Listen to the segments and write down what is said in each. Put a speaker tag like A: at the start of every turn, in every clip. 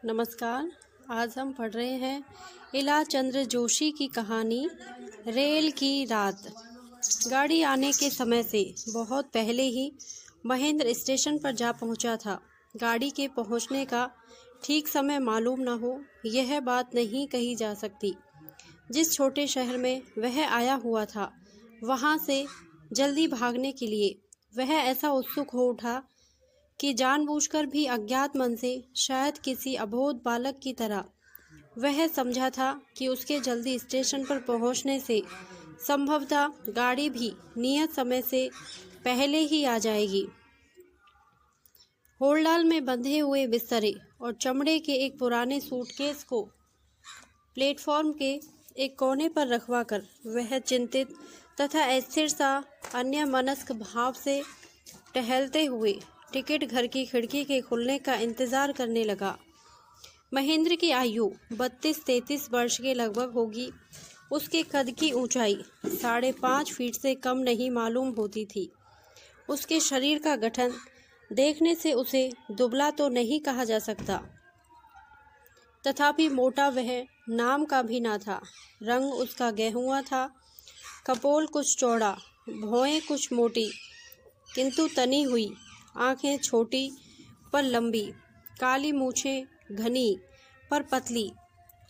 A: नमस्कार। आज हम पढ़ रहे हैं इला चंद्र जोशी की कहानी रेल की रात। गाड़ी आने के समय से बहुत पहले ही महेंद्र स्टेशन पर जा पहुंचा था। गाड़ी के पहुंचने का ठीक समय मालूम न हो, यह बात नहीं कही जा सकती। जिस छोटे शहर में वह आया हुआ था, वहां से जल्दी भागने के लिए वह ऐसा उत्सुक हो उठा कि जानबूझकर भी अज्ञात मन से, शायद किसी अबोध बालक की तरह, वह समझा था कि उसके जल्दी स्टेशन पर पहुंचने से संभवतः गाड़ी भी नियत समय से पहले ही आ जाएगी। होल्डाल में बंधे हुए बिस्तरे और चमड़े के एक पुराने सूटकेस को प्लेटफॉर्म के एक कोने पर रखवाकर वह चिंतित तथा अस्थिर सा अन्यमनस्क भाव से टहलते हुए टिकट घर की खिड़की के खुलने का इंतजार करने लगा। महेंद्र की आयु 32-33 वर्ष के लगभग होगी। उसके कद की ऊंचाई 5.5 फीट से कम नहीं मालूम होती थी। उसके शरीर का गठन देखने से उसे दुबला तो नहीं कहा जा सकता, तथापि मोटा वह नाम का भी ना था। रंग उसका गेहुआ था, कपोल कुछ चौड़ा, भौहें कुछ मोटी किंतु तनी हुई, आंखें छोटी पर लंबी, काली मूछें घनी पर पतली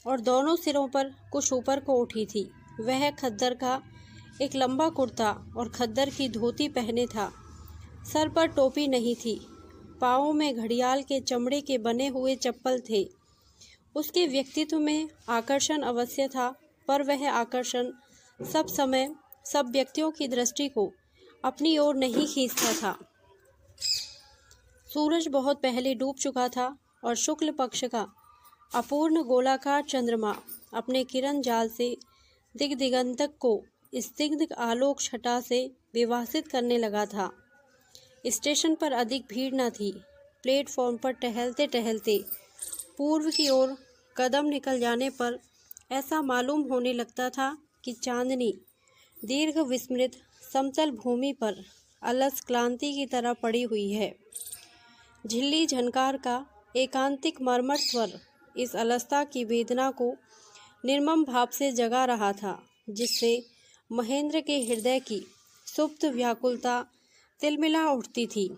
A: और दोनों सिरों पर कुछ ऊपर को उठी थी। वह खद्दर का एक लंबा कुर्ता और खद्दर की धोती पहने था। सर पर टोपी नहीं थी। पाँवों में घड़ियाल के चमड़े के बने हुए चप्पल थे। उसके व्यक्तित्व में आकर्षण अवश्य था, पर वह आकर्षण सब समय सब व्यक्तियों की दृष्टि को अपनी ओर नहीं खींचता था। सूरज बहुत पहले डूब चुका था और शुक्ल पक्ष का अपूर्ण गोलाकार चंद्रमा अपने किरण जाल से दिगंतक को स्निग्ध आलोक छटा से विभासित करने लगा था। स्टेशन पर अधिक भीड़ न थी। प्लेटफॉर्म पर टहलते टहलते पूर्व की ओर कदम निकल जाने पर ऐसा मालूम होने लगता था कि चांदनी दीर्घ विस्मृत समतल भूमि पर अलस क्लांति की तरह पड़ी हुई है। झिल्ली झनकार का एकांतिक मर्मर स्वर इस अलसता की वेदना को निर्मम भाव से जगा रहा था, जिससे महेंद्र के हृदय की सुप्त व्याकुलता तिलमिला उठती थी।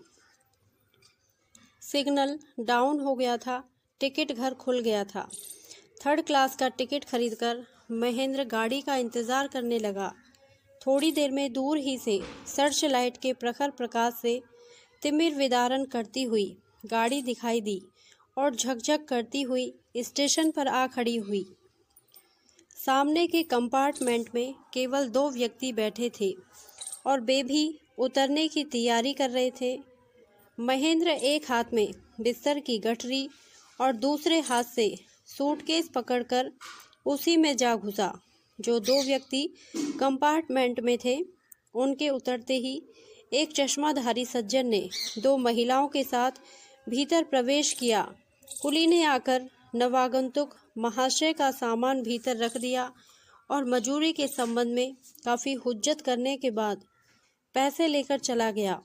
A: सिग्नल डाउन हो गया था। टिकट घर खुल गया था। 3rd क्लास का टिकट खरीदकर महेंद्र गाड़ी का इंतजार करने लगा। थोड़ी देर में दूर ही से सर्च लाइट के प्रखर प्रकाश से तिमिर विदारण करती हुई गाड़ी दिखाई दी और झकझक करती हुई स्टेशन पर आ खड़ी हुई। सामने के कंपार्टमेंट में केवल 2 व्यक्ति बैठे थे और वे भी उतरने की तैयारी कर रहे थे। महेंद्र एक हाथ में बिस्तर की गठरी और दूसरे हाथ से सूटकेस पकड़कर उसी में जा घुसा। जो 2 व्यक्ति कंपार्टमेंट में थे, उनके उतरते ही एक चश्माधारी सज्जन ने 2 महिलाओं के साथ भीतर प्रवेश किया। कुली ने आकर नवागंतुक महाशय का सामान भीतर रख दिया और मजूरी के संबंध में काफ़ी हुज्जत करने के बाद पैसे लेकर चला गया।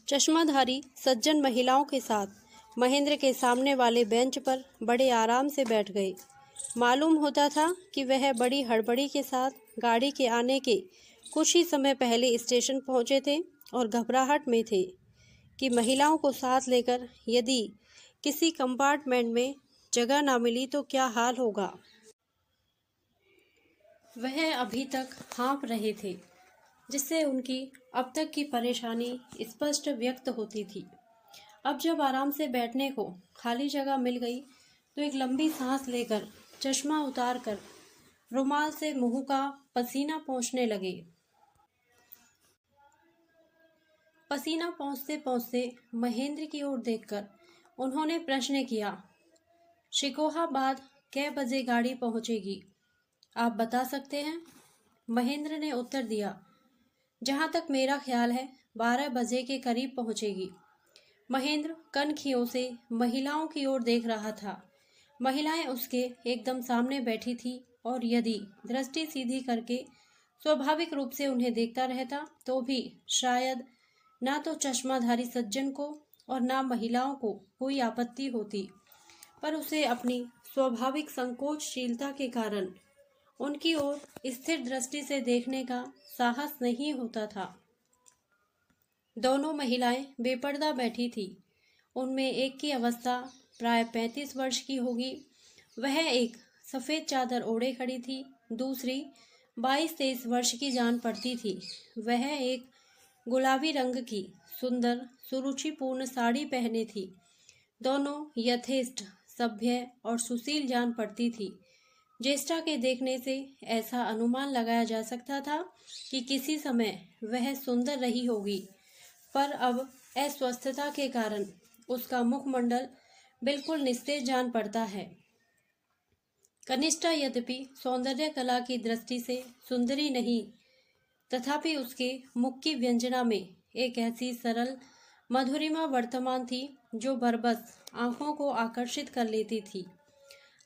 A: चश्माधारी सज्जन महिलाओं के साथ महेंद्र के सामने वाले बेंच पर बड़े आराम से बैठ गए। मालूम होता था कि वह बड़ी हड़बड़ी के साथ गाड़ी के आने के कुछ ही समय पहले स्टेशन पहुंचे थे और घबराहट में थे कि महिलाओं को साथ लेकर यदि किसी कंपार्टमेंट में जगह ना मिली तो क्या हाल होगा। वह अभी तक हाँफ रहे थे, जिससे उनकी अब तक की परेशानी स्पष्ट व्यक्त होती थी। अब जब आराम से बैठने को खाली जगह मिल गई तो एक लंबी सांस लेकर चश्मा उतार कर रुमाल से मुंह का पसीना पोंछने लगे। पसीना पोंछते पोंछते महेंद्र की ओर देखकर उन्होंने प्रश्न किया, शिकोहाबाद कै बजे गाड़ी पहुंचेगी, आप बता सकते हैं? महेंद्र ने उत्तर दिया, जहां तक मेरा ख्याल है 12 बजे के करीब पहुंचेगी। महेंद्र कनखियों से महिलाओं की ओर देख रहा था। महिलाएं उसके एकदम सामने बैठी थी और यदि दृष्टि सीधी करके स्वाभाविक रूप से उन्हें देखता रहता तो भी शायद ना तो चश्माधारी सज्जन को और ना महिलाओं को कोई आपत्ति होती, पर उसे अपनी स्वाभाविक संकोचशीलता के कारण उनकी ओर स्थिर दृष्टि से देखने का साहस नहीं होता था। दोनों महिलाएं बेपर्दा बैठी थी। उनमें एक की अवस्था प्राय 35 वर्ष की होगी। वह एक सफ़ेद चादर ओढ़े खड़ी थी। दूसरी 22-23 वर्ष की जान पड़ती थी। वह एक गुलाबी रंग की सुंदर सुरुचिपूर्ण साड़ी पहने थी। दोनों यथेष्ट सभ्य और सुशील जान पड़ती थी। ज्येष्ठा के देखने से ऐसा अनुमान लगाया जा सकता था कि किसी समय वह सुंदर रही होगी, पर अब अस्वस्थता के कारण उसका मुखमंडल बिल्कुल निस्तेज जान पड़ता है। कनिष्ठा यद्यपि सौंदर्य कला की दृष्टि से सुंदरी नहीं, तथापि उसके मुख की व्यंजना में एक ऐसी सरल मधुरिमा वर्तमान थी जो बरबस आंखों को आकर्षित कर लेती थी।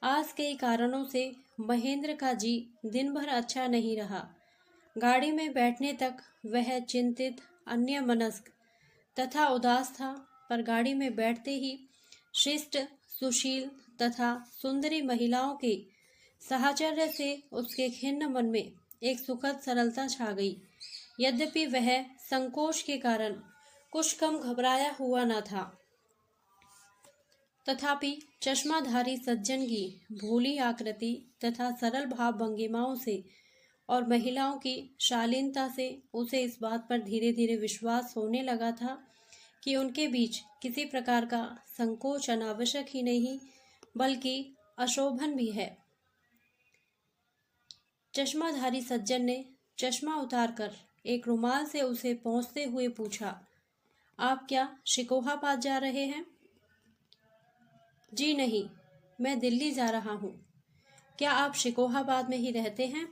A: आज कई कारणों से महेंद्र का जी दिन भर अच्छा नहीं रहा। गाड़ी में बैठने तक वह चिंतित, अन्यमनस्क तथा उदास था, पर गाड़ी में बैठते ही शिष्ट, सुशील तथा सुंदरी महिलाओं के साहचर्य से उसके खिन्न मन में एक सुखद सरलता छा गई। यद्यपि वह संकोच के कारण कुछ कम घबराया हुआ न था, तथापि चश्माधारी सज्जन की भोली आकृति तथा सरल भाव भंगिमाओं से और महिलाओं की शालीनता से उसे इस बात पर धीरे धीरे विश्वास होने लगा था कि उनके बीच किसी प्रकार का संकोच अनावश्यक ही नहीं बल्कि अशोभन भी है। चश्माधारी सज्जन ने चश्मा उतारकर एक रुमाल से उसे पोंछते हुए पूछा, आप क्या शिकोहाबाद जा रहे हैं? जी नहीं, मैं दिल्ली जा रहा हूँ। क्या आप शिकोहाबाद में ही रहते हैं?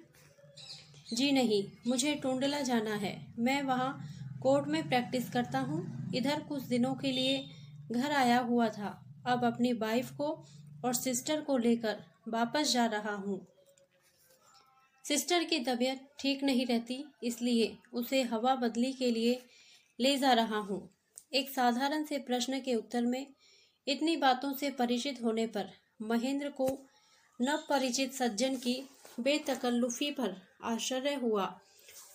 A: जी नहीं, मुझे टुंडला जाना है। मैं वहाँ कोर्ट में प्रैक्टिस करता हूँ। इधर कुछ दिनों के लिए घर आया हुआ था। अब अपनी वाइफ को और सिस्टर को लेकर वापस जा रहा हूँ। सिस्टर की तबीयत ठीक नहीं रहती, इसलिए उसे हवा बदली के लिए ले जा रहा हूँ। एक साधारण से प्रश्न के उत्तर में इतनी बातों से परिचित होने पर महेंद्र को नव परिचित सज्जन की बेतकल्लुफी पर आश्चर्य हुआ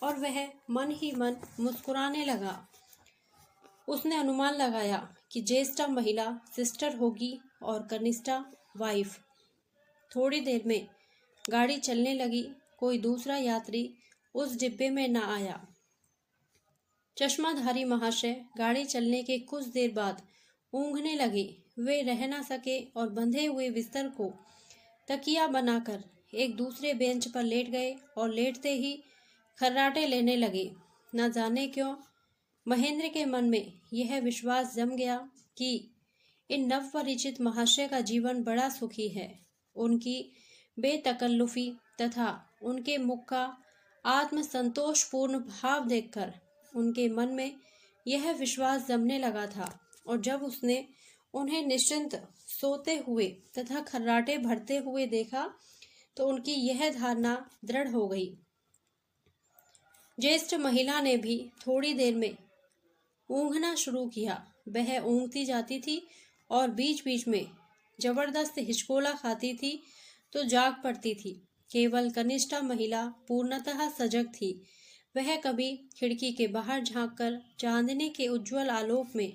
A: और वह मन ही मन मुस्कुराने लगा। उसने अनुमान लगाया कि ज्येष्ठा महिला सिस्टर होगी और कनिष्ठा वाइफ। थोड़ी देर में गाड़ी चलने लगी। कोई दूसरा यात्री उस डिब्बे में न आया। चश्माधारी महाशय गाड़ी चलने के कुछ देर बाद ऊँघने लगे। वे रह न सके और बंधे हुए बिस्तर को तकिया बनाकर एक दूसरे बेंच पर लेट गए और लेटते ही खर्राटे लेने लगे। न जाने क्यों महेंद्र के मन में यह विश्वास जम गया कि इन नवपरिचित महाशय का जीवन बड़ा सुखी है। उनकी बेतकल्लुफी तथा उनके मुख का आत्मसंतोषपूर्ण भाव देखकर उनके मन में यह विश्वास जमने लगा था, और जब उसने उन्हें निश्चिंत सोते हुए तथा खर्राटे भरते हुए देखा तो उनकी यह धारणा दृढ़ हो गई। ज्येष्ठ महिला ने भी थोड़ी देर में ऊँघना शुरू किया। वह ऊँघती जाती थी और बीच बीच में जबरदस्त हिचकोला खाती थी तो जाग पड़ती थी। केवल कनिष्ठा महिला पूर्णतः सजग थी। वह कभी खिड़की के बाहर झांककर चांदनी के उज्जवल आलोक में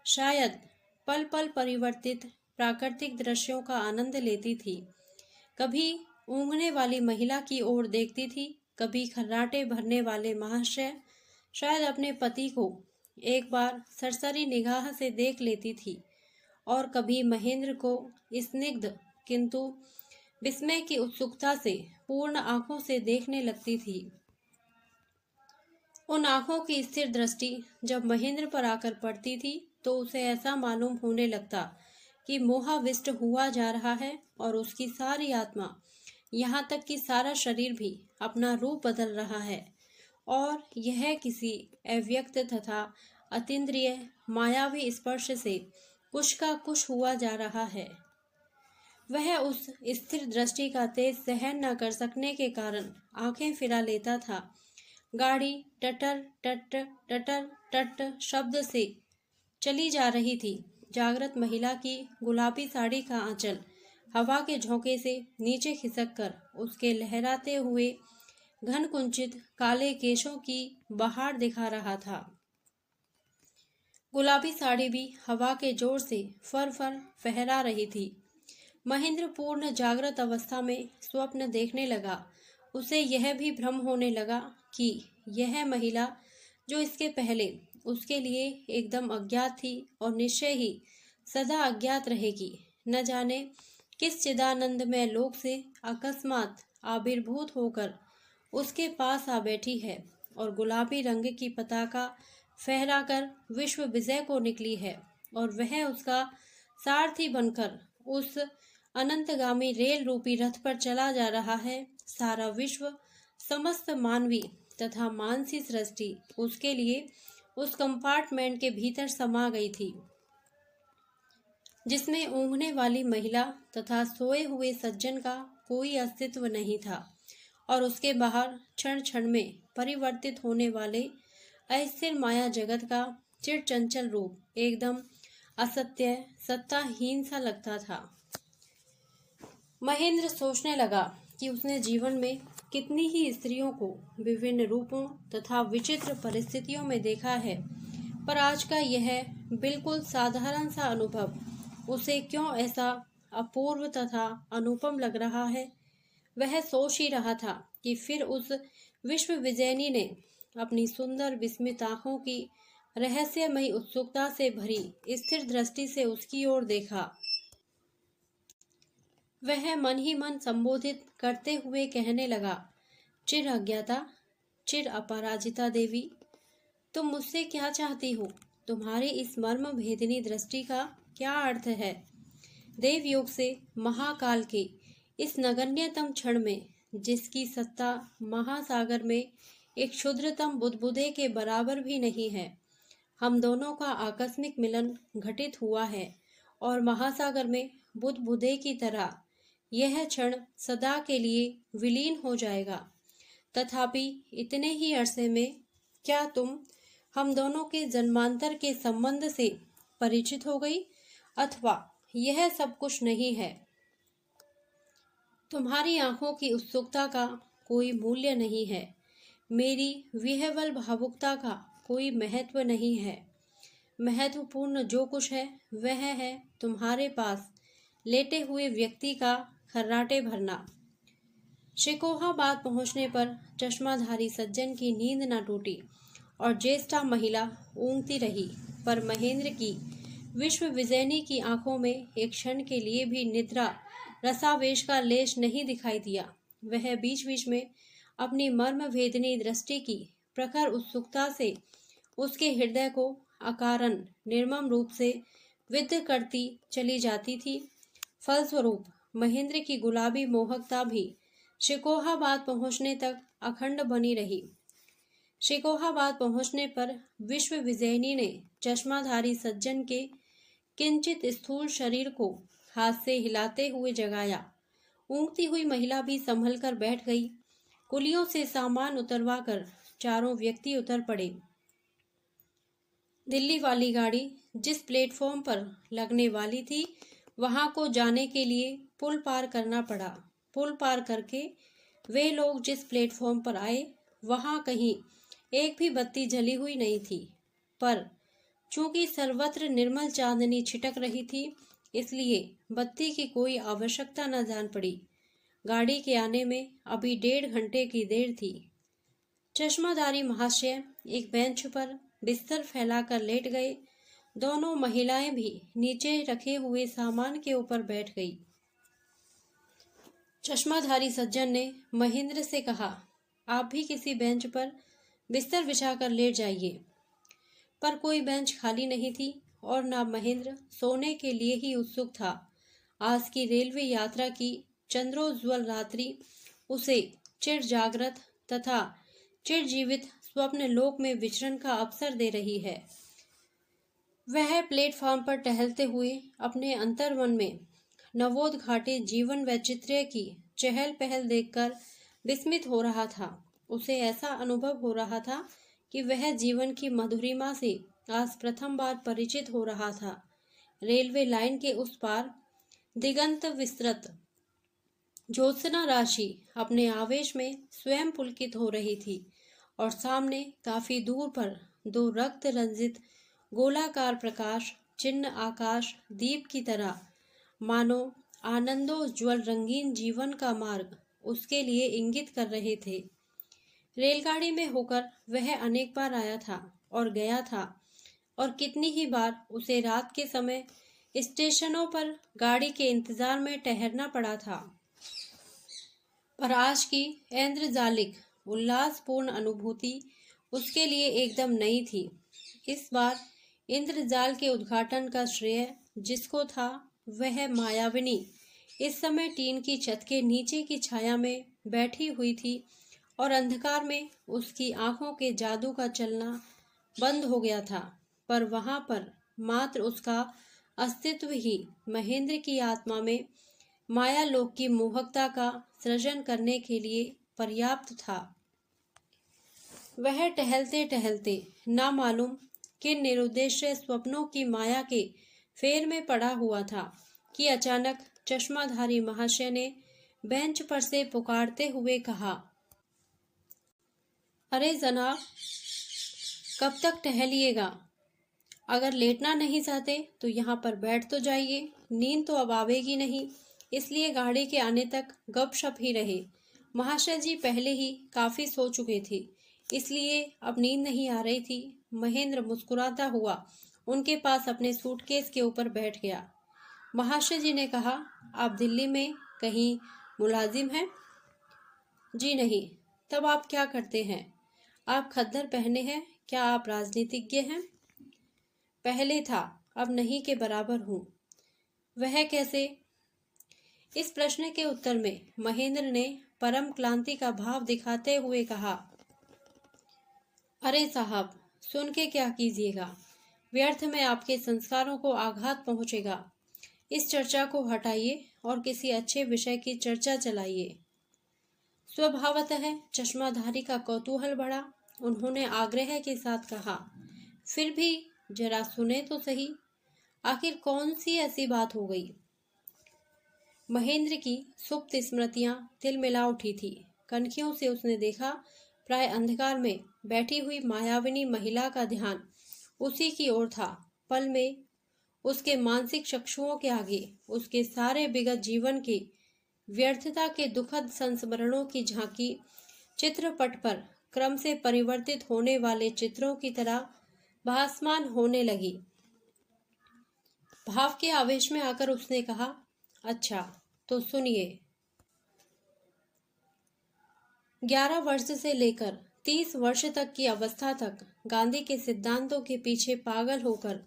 A: शायद पल पल परिवर्तित प्राकृतिक दृश्यों का आनंद लेती थी। कभी ऊँघने वाली महिला की ओर देखती थी, कभी खर्राटे भरने वाले महाशय शायद अपने पति को एक बार सरसरी निगाह से देख लेती थी, और कभी महेंद्र को स्निग्ध किंतु विस्मय की उत्सुकता से पूर्ण आंखों से देखने लगती थी। उन आंखों की स्थिर दृष्टि जब महेंद्र पर आकर पड़ती थी तो उसे ऐसा मालूम होने लगता कि मोहाविष्ट हुआ जा रहा है और उसकी सारी आत्मा, यहाँ तक कि सारा शरीर भी अपना रूप बदल रहा है, और यह किसी अव्यक्त तथा अतीन्द्रिय मायावी स्पर्श से कुछ का कुछ हुआ जा रहा है। वह उस स्थिर दृष्टि का तेज सहन न कर सकने के कारण आंखें फिरा लेता था। गाड़ी टटर टट टटर टट शब्द से चली जा रही थी। जागृत महिला की गुलाबी साड़ी का आंचल हवा के झोंके से नीचे खिसककर उसके लहराते हुए घन कुंचित काले केशों की बहार दिखा रहा था। गुलाबी साड़ी भी हवा के जोर से फर फर फहरा रही थी। महेंद्र पूर्ण जागृत अवस्था में स्वप्न देखने लगा। उसे यह भी भ्रम होने लगा कि यह महिला जो इसके पहले उसके लिए एकदम अज्ञात थी और निश्चय ही सदा अज्ञात रहेगी, न जाने किस चिदानंदमय लोक से अकस्मात आविर्भूत होकर उसके पास आ बैठी है और गुलाबी रंग की पताका फहराकर विश्व विजय को निकली है और वह उसका सारथी बनकर उस अनंतगामी रेल रूपी रथ पर चला जा रहा है। सारा विश्व, समस्त मानवी तथा मानसी सृष्टि उसके लिए उस कंपार्टमेंट के भीतर समा गई थी, जिसमें ऊँघने वाली महिला तथा सोए हुए सज्जन का कोई अस्तित्व नहीं था और उसके बाहर क्षण क्षण में परिवर्तित होने वाले अस्थिर माया जगत का चिर चंचल रूप एकदम असत्य, सत्ताहीन सा लगता था। महेंद्र सोचने लगा कि उसने जीवन में कितनी ही स्त्रियों को विभिन्न रूपों तथा विचित्र परिस्थितियों में देखा है, पर आज का यह बिल्कुल साधारण सा अनुभव उसे क्यों ऐसा अपूर्व तथा अनुपम लग रहा है। वह सोच ही रहा था कि फिर उस विश्व विजयनी ने अपनी सुंदर विस्मित आंखों की रहस्यमयी उत्सुकता से भरी स्थिर दृष्टि से उसकी ओर देखा। वह मन ही मन संबोधित करते हुए कहने लगा, चिर अज्ञाता, चिर अपराजिता देवी, तुम मुझसे क्या चाहती हो? तुम्हारी इस मर्म भेदिनी दृष्टि का क्या अर्थ है? देवयोग से महाकाल के इस नगण्यतम क्षण में, जिसकी सत्ता महासागर में एक क्षुद्रतम बुदबुदे के बराबर भी नहीं है, हम दोनों का आकस्मिक मिलन घटित हुआ है और महासागर में बुदबुदे की तरह यह क्षण सदा के लिए विलीन हो जाएगा। तथापि इतने ही अरसे में क्या तुम हम दोनों के जन्मांतर के संबंध से परिचित हो गई, अथवा यह सब कुछ नहीं है? तुम्हारी आंखों की उत्सुकता का कोई मूल्य नहीं है, मेरी विह्वल भावुकता का कोई महत्व नहीं है। महत्वपूर्ण जो कुछ है वह है तुम्हारे पास लेटे हुए व्यक्ति का खर्राटे भरना। शिकोहाबाद पहुंचने पर चश्माधारी सज्जन की नींद न टूटी और ज्येष्ठा महिला ऊँघती रही, पर महेंद्र की विश्व विजयनी की आंखों में एक क्षण के लिए भी निद्रा रसावेश का लेश नहीं दिखाई दिया। वह बीच बीच में अपनी मर्म भेदनी दृष्टि की प्रखर उत्सुकता से उसके हृदय को अकारण निर्मम रूप से विद्ध करती चली जाती थी। फलस्वरूप महेंद्र की गुलाबी मोहकता भी शिकोहाबाद पहुंचने तक अखंड बनी रही। शिकोहाबाद पहुंचने पर विश्व विजयनी ने चश्माधारी सज्जन के किंचित स्थूल शरीर को हाथ से हिलाते हुए जगाया। ऊँघती हुई महिला भी संभल कर बैठ गई। कुलियों से सामान उतरवा कर चारों व्यक्ति उतर पड़े। दिल्ली वाली गाड़ी जिस प्लेटफॉर्म पर लगने वाली थी, वहां को जाने के लिए पुल पार करना पड़ा। पुल पार करके वे लोग जिस प्लेटफॉर्म पर आए, वहां कहीं एक भी बत्ती जली हुई नहीं थी, पर चूंकि सर्वत्र निर्मल चांदनी छिटक रही थी, इसलिए बत्ती की कोई आवश्यकता न जान पड़ी। गाड़ी के आने में अभी 1.5 घंटे की देर थी। चश्माधारी महाशय एक बेंच पर बिस्तर फैलाकर लेट गए। दोनों महिलाएं भी नीचे रखे हुए सामान के ऊपर बैठ गई। चश्माधारी सज्जन ने महेंद्र से कहा, आप भी किसी बेंच पर बिस्तर बिछाकर लेट जाइए। पर कोई बेंच खाली नहीं थी और ना महेंद्र सोने के लिए ही उत्सुक था। आज की रेलवे यात्रा की चंद्रोज्ज्वल रात्रि उसे चिर जागृत तथा चिर जीवित स्वप्न लोक में विचरण का अवसर दे रही है। वह प्लेटफॉर्म पर टहलते हुए अपने अंतर्मन में नवोद्घाटित जीवन वैचित्र्य की चहल पहल देखकर विस्मित हो रहा था। उसे ऐसा अनुभव हो रहा था कि वह जीवन की मधुरिमा से आज प्रथम बार परिचित हो रहा था। रेलवे लाइन के उस पार दिगंत विस्तृत ज्योत्सना राशि अपने आवेश में स्वयं पुलकित हो रही थी और सामने काफी दूर पर दो रक्त रंजित गोलाकार प्रकाश चिन्ह आकाश दीप की तरह मानो आनंदोज्वल रंगीन जीवन का मार्ग उसके लिए इंगित कर रहे थे। रेलगाड़ी में होकर वह अनेक बार आया था और गया था और कितनी ही बार उसे रात के समय स्टेशनों पर गाड़ी के इंतजार में ठहरना पड़ा था, पर आज की ऐन्द्रजालिक उल्लासपूर्ण अनुभूति उसके लिए एकदम नई थी। इस बार इंद्रजाल के उद्घाटन का श्रेय जिसको था वह मायाविनी इस समय टीन की छत के नीचे की छाया में बैठी हुई थी और अंधकार में उसकी आंखों के जादू का चलना बंद हो गया था, पर वहां पर मात्र उसका अस्तित्व ही महेंद्र की आत्मा में मायालोक की मोहकता का सृजन करने के लिए पर्याप्त था। वह टहलते टहलते ना मालूम किन निरुद्देश्य स्वप्नों की माया के फेर में पड़ा हुआ था कि अचानक चश्माधारी महाशय ने बेंच पर से पुकारते हुए कहा, अरे जनाब, कब तक टहलिएगा? अगर लेटना नहीं चाहते तो यहाँ पर बैठ तो जाइए। नींद तो अब आवेगी नहीं, इसलिए गाड़ी के आने तक गपशप ही रहे। महाशय जी पहले ही काफी सो चुके थे, इसलिए अब नींद नहीं आ रही थी। महेंद्र मुस्कुराता हुआ उनके पास अपने सूटकेस के ऊपर बैठ गया। महाशय जी ने कहा, आप दिल्ली में कहीं मुलाजिम हैं? जी नहीं। तब आप क्या करते हैं? आप खद्दर पहने हैं, क्या आप राजनीतिज्ञ हैं? पहले था, अब नहीं के बराबर हूँ। वह कैसे? इस प्रश्न के उत्तर में महेंद्र ने परम क्लांति का भाव दिखाते हुए कहा, अरे साहब, सुन के क्या कीजिएगा, व्यर्थ में आपके संस्कारों को आघात पहुंचेगा। इस चर्चा को हटाइए और किसी अच्छे विषय की चर्चा चलाइए। स्वभावतः चश्माधारी का कौतूहल बढ़ा। उन्होंने आग्रह के साथ कहा, फिर भी जरा सुने तो सही, आखिर कौन सी ऐसी बात हो गई? महेंद्र की सुप्त स्मृतियां तिलमिला उठी थी। कनखियों से उसने देखा, प्राय अंधकार में बैठी हुई मायाविनी महिला का ध्यान उसी की ओर था। पल में उसके मानसिक चक्षुओं के आगे उसके सारे विगत जीवन के व्यर्थता के दुखद संस्मरणों की झांकी चित्रपट पर क्रम से परिवर्तित होने वाले चित्रों की तरह भासमान होने लगी। भाव के आवेश में आकर उसने कहा, अच्छा तो सुनिए। 11 वर्ष से लेकर 30 वर्ष तक की अवस्था तक गांधी के सिद्धांतों के पीछे पागल होकर,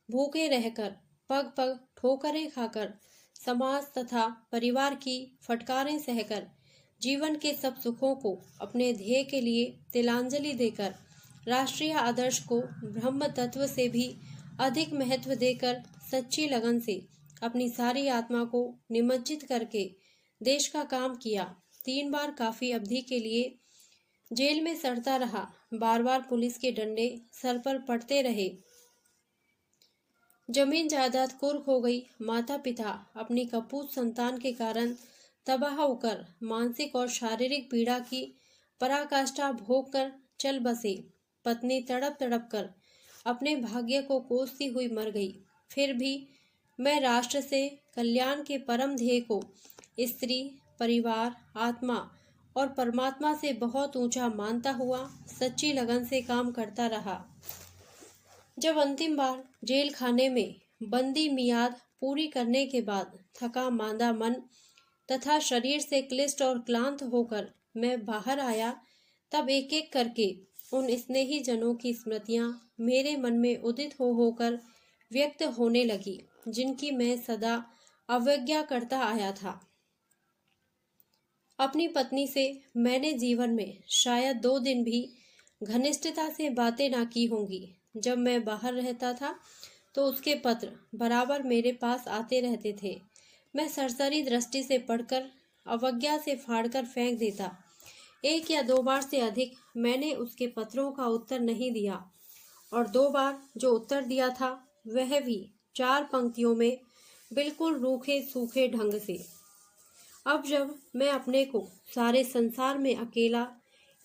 A: भूखे रहकर, पग पग ठोकरें खाकर, समाज तथा परिवार की फटकारें सहकर, जीवन के सब सुखों को अपने ध्येय के लिए तिलांजलि देकर, राष्ट्रीय आदर्श को ब्रह्म तत्व से भी अधिक महत्व देकर, सच्ची लगन से अपनी सारी आत्मा को निमज्जित करके देश का काम किया। 3 बार काफी अवधि के लिए जेल में सड़ता रहा। बार बार पुलिस के डंडे सर पर पड़ते रहे। जमीन जायदाद कुर्क हो गई। माता पिता अपनी कपूत संतान के कारण तबाह होकर मानसिक और शारीरिक पीड़ा की पराकाष्ठा भोग कर चल बसे। पत्नी तड़प तड़प कर अपने भाग्य को कोसती हुई मर गई। फिर भी मैं राष्ट्र से कल्याण के परम ध्येय को स्त्री, परिवार, आत्मा और परमात्मा से बहुत ऊंचा मानता हुआ सच्ची लगन से काम करता रहा। जब अंतिम बार जेल खाने में बंदी मियाद पूरी करने के बाद थका मांदा मन तथा शरीर से क्लिष्ट और क्लांत होकर मैं बाहर आया, तब एक एक करके उन स्नेही जनों की स्मृतियां मेरे मन में उदित हो होकर व्यक्त होने लगी, जिनकी मैं सदा अवज्ञा करता आया था। अपनी पत्नी से मैंने जीवन में शायद 2 दिन भी घनिष्ठता से बातें ना की होंगी। जब मैं बाहर रहता था तो उसके पत्र बराबर मेरे पास आते रहते थे। मैं सरसरी दृष्टि से पढ़कर अवज्ञा से फाड़कर फेंक देता। 1 या 2 बार से अधिक मैंने उसके पत्रों का उत्तर नहीं दिया, और 2 बार जो उत्तर दिया था वह भी 4 पंक्तियों में, बिल्कुल रूखे सूखे ढंग से। अब जब मैं अपने को सारे संसार में अकेला,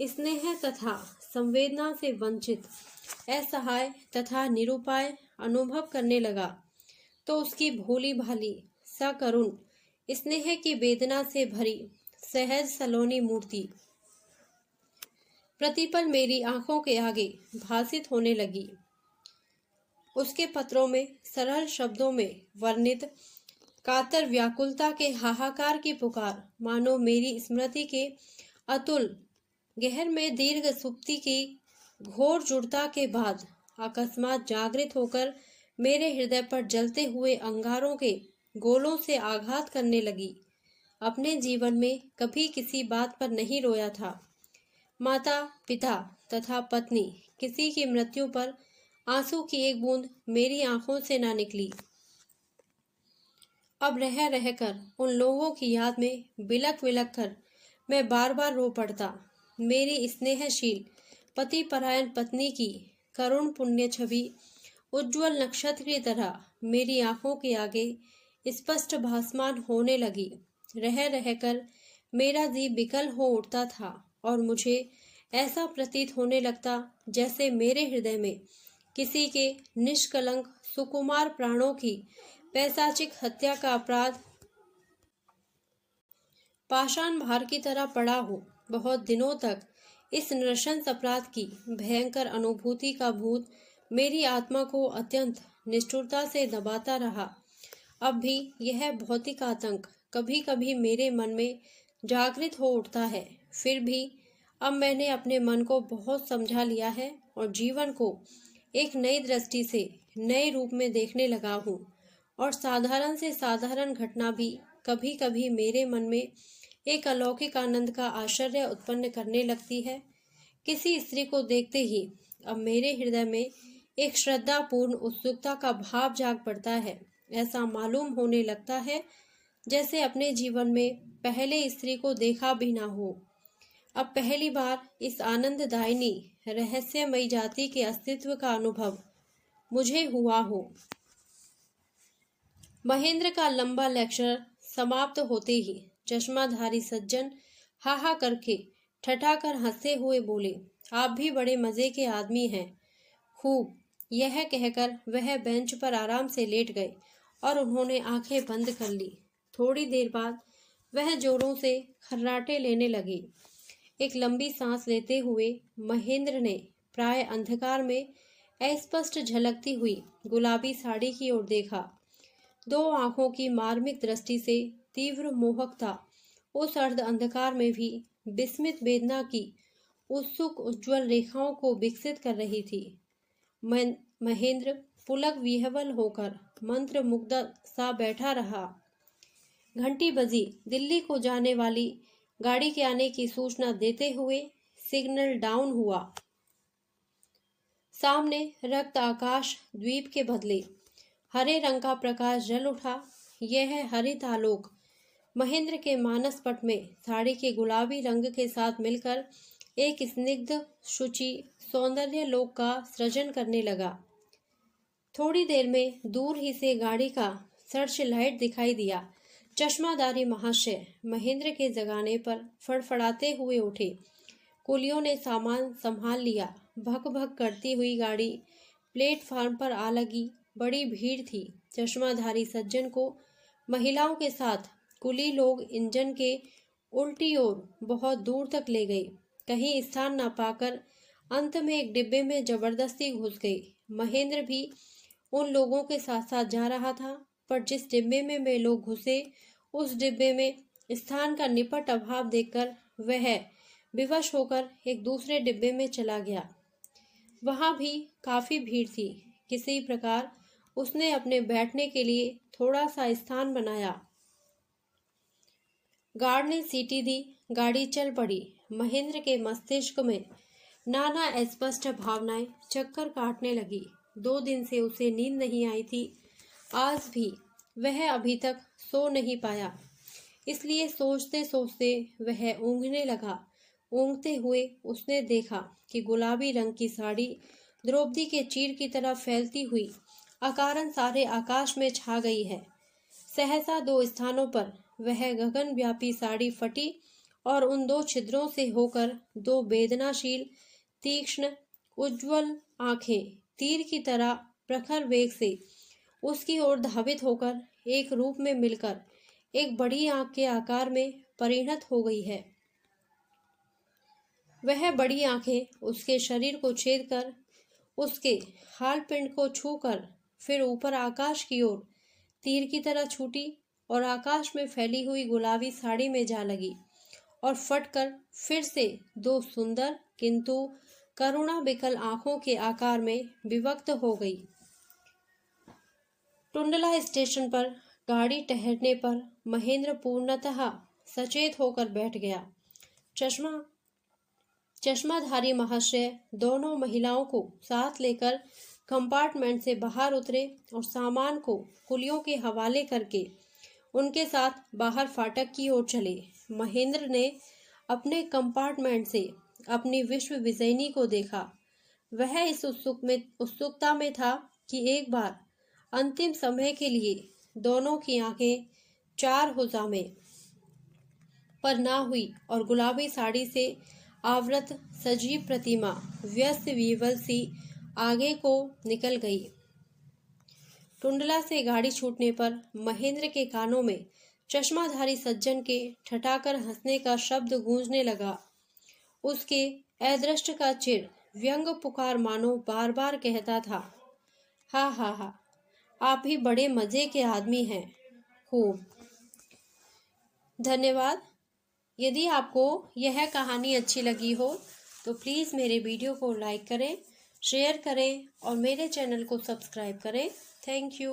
A: स्नेह तथा संवेदना से वंचित, असहाय तथा निरुपाय अनुभव करने लगा, तो उसकी भोली भाली सकरुण स्नेह की वेदना से भरी सहज सलोनी मूर्ति प्रतिपल मेरी आंखों के आगे भासित होने लगी। उसके पत्रों में सरल शब्दों में वर्णित कातर व्याकुलता के हाहाकार की पुकार मानो मेरी स्मृति के अतुल गहर में दीर्घ सुप्ति की घोर जुड़ता के बाद अकस्मात जागृत होकर मेरे हृदय पर जलते हुए अंगारों के गोलों से आघात करने लगी। अपने जीवन में कभी किसी बात पर नहीं रोया था। माता पिता तथा पत्नी किसी की मृत्यु पर आंसू की एक बूंद मेरी आंखों से ना निकली। अब रह रहकर उन लोगों की याद में बिलक बिलक कर मैं बार बार रो पड़ता। मेरी स्नेहशील पति परायण पत्नी की करुण पुण्य छवि उज्जवल नक्षत्र की तरह मेरी आंखों के आगे स्पष्ट भासमान होने लगी। रह रहकर मेरा जी विकल हो उठता था और मुझे ऐसा प्रतीत होने लगता जैसे मेरे हृदय में किसी के निष्कलंक सुकुमार प्राणों की पैशाचिक हत्या का अपराध पाषाण भार की तरह पड़ा हो। बहुत दिनों तक इस नृशंस अपराध की भयंकर अनुभूति का भूत मेरी आत्मा को अत्यंत निष्ठुरता से दबाता रहा। अब भी यह भौतिक आतंक कभी कभी मेरे मन में जागृत हो उठता है। फिर भी अब मैंने अपने मन को बहुत समझा लिया है और जीवन को एक नई दृष्टि से नए रूप में देखने लगा हूँ। और साधारण से साधारण घटना भी कभी कभी मेरे मन में एक अलौकिक आनंद का आश्चर्य उत्पन्न करने लगती है। किसी स्त्री को देखते ही अब मेरे हृदय में एक श्रद्धापूर्ण उत्सुकता का भाव जाग पड़ता है। ऐसा मालूम होने लगता है जैसे अपने जीवन में पहले स्त्री को देखा भी ना हो। अब पहली बार इस आनंददायिनी रहस्यमयी जाति के अस्तित्व का अनुभव मुझे हुआ हो। महेंद्र का लंबा लेक्चर समाप्त होते ही चश्माधारी सज्जन हाहा करके ठठाकर हंसते हुए बोले, आप भी बड़े मजे के आदमी हैं। खूब। यह कहकर वह बेंच पर आराम से लेट गए और उन्होंने आंखें बंद कर ली। थोड़ी देर बाद वह जोरों से खर्राटे लेने लगे। एक लंबी सांस लेते हुए महेंद्र ने प्राय अंधकार में अस्पष्ट झलकती हुई गुलाबी साड़ी की ओर देखा। 2 आंखों की मार्मिक दृष्टि से तीव्र मोहकता उस अर्ध अंधकार में भी विस्मित वेदना की उत्सुक उज्ज्वल रेखाओं को विकसित कर रही थी। महेंद्र पुलक विह्वल होकर मंत्र मुग्ध सा बैठा रहा। घंटी बजी। दिल्ली को जाने वाली गाड़ी के आने की सूचना देते हुए सिग्नल डाउन हुआ। सामने रक्त आकाश द्वीप के बदले हरे रंग का प्रकाश जल उठा। यह हरित आलोक महेंद्र के मानस पट में साड़ी के गुलाबी रंग के साथ मिलकर एक स्निग्ध शुचि सौंदर्य लोक का सृजन करने लगा। थोड़ी देर में दूर ही से गाड़ी का सर्च लाइट दिखाई दिया। चश्माधारी महाशय महेंद्र के जगाने पर फड़फड़ाते हुए उठे। कुलियों ने सामान संभाल लिया। भक भक करती हुई गाड़ी प्लेटफार्म पर आ लगी। बड़ी भीड़ थी। चश्माधारी सज्जन को महिलाओं के साथ कुली लोग इंजन के उल्टी ओर बहुत दूर तक ले गए। कहीं स्थान न पाकर अंत में एक डिब्बे में जबरदस्ती घुस गए। महेंद्र भी उन लोगों के साथ साथ जा रहा था, पर जिस डिब्बे में वे लोग घुसे उस डिब्बे में स्थान का निपट अभाव देखकर वह विवश होकर एक दूसरे डिब्बे में चला गया। वहां भी काफी भीड़ थी। किसी प्रकार उसने अपने बैठने के लिए थोड़ा सा स्थान बनाया। गार्ड ने सीटी दी। गाड़ी चल पड़ी। महेंद्र के मस्तिष्क में नाना अस्पष्ट भावनाएं चक्कर काटने लगी। 2 दिन से उसे नींद नहीं आई थी। आज भी वह अभी तक सो नहीं पाया, इसलिए सोचते सोचते वह ऊँघने लगा। ऊँघते हुए उसने देखा कि गुलाबी रंग की साड़ी द्रौपदी के चीर की तरह फैलती हुई अकारण सारे आकाश में छा गई है। सहसा 2 स्थानों पर वह गगनव्यापी साड़ी फटी और उन 2 छिद्रों से होकर 2 वेदनाशील, तीक्ष्ण, उज्ज्वल आंखें तीर की तरह प्रखर वेग से उसकी ओर धावित होकर एक रूप में मिलकर एक बड़ी आंख के आकार में परिणत हो गई है। वह बड़ी आंखें उसके शरीर को छेद कर, उसके हाल पिंड को छूकर फिर ऊपर आकाश की ओर तीर की तरह छूटी और आकाश में फैली हुई गुलाबी साड़ी में जा लगी और फटकर फिर से 2 सुंदर किंतु करुणा बिकल आंखों के आकार में विभक्त हो गई। टुंडला स्टेशन पर गाड़ी ठहरने पर महेंद्र पूर्णतः सचेत होकर बैठ गया। चश्माधारी महाशय दोनों महिलाओं को साथ लेकर कंपार्टमेंट से बाहर उतरे और सामान को कुलियों के हवाले करके उनके साथ बाहर फाटक की ओर चले। महेंद्र ने अपने कंपार्टमेंट से अपनी विश्व विजयिनी को देखा। वह इस उत्सुकता में था कि एक बार अंतिम समय के लिए दोनों की आंखें 4 हुजा में पर ना हुई और गुलाबी साड़ी से आवृत सजीव प्रतिमा व्यस्त विवल सी आगे को निकल गई। टुंडला से गाड़ी छूटने पर महेंद्र के कानों में चश्माधारी सज्जन के ठठाकर हंसने का शब्द गूंजने लगा। उसके अदृष्ट का चिर व्यंग पुकार मानो बार बार कहता था, हा हा हा, आप भी बड़े मजे के आदमी हैं। खूब धन्यवाद। यदि आपको यह कहानी अच्छी लगी हो तो प्लीज़ मेरे वीडियो को लाइक करें, शेयर करें और मेरे चैनल को सब्सक्राइब करें। Thank you.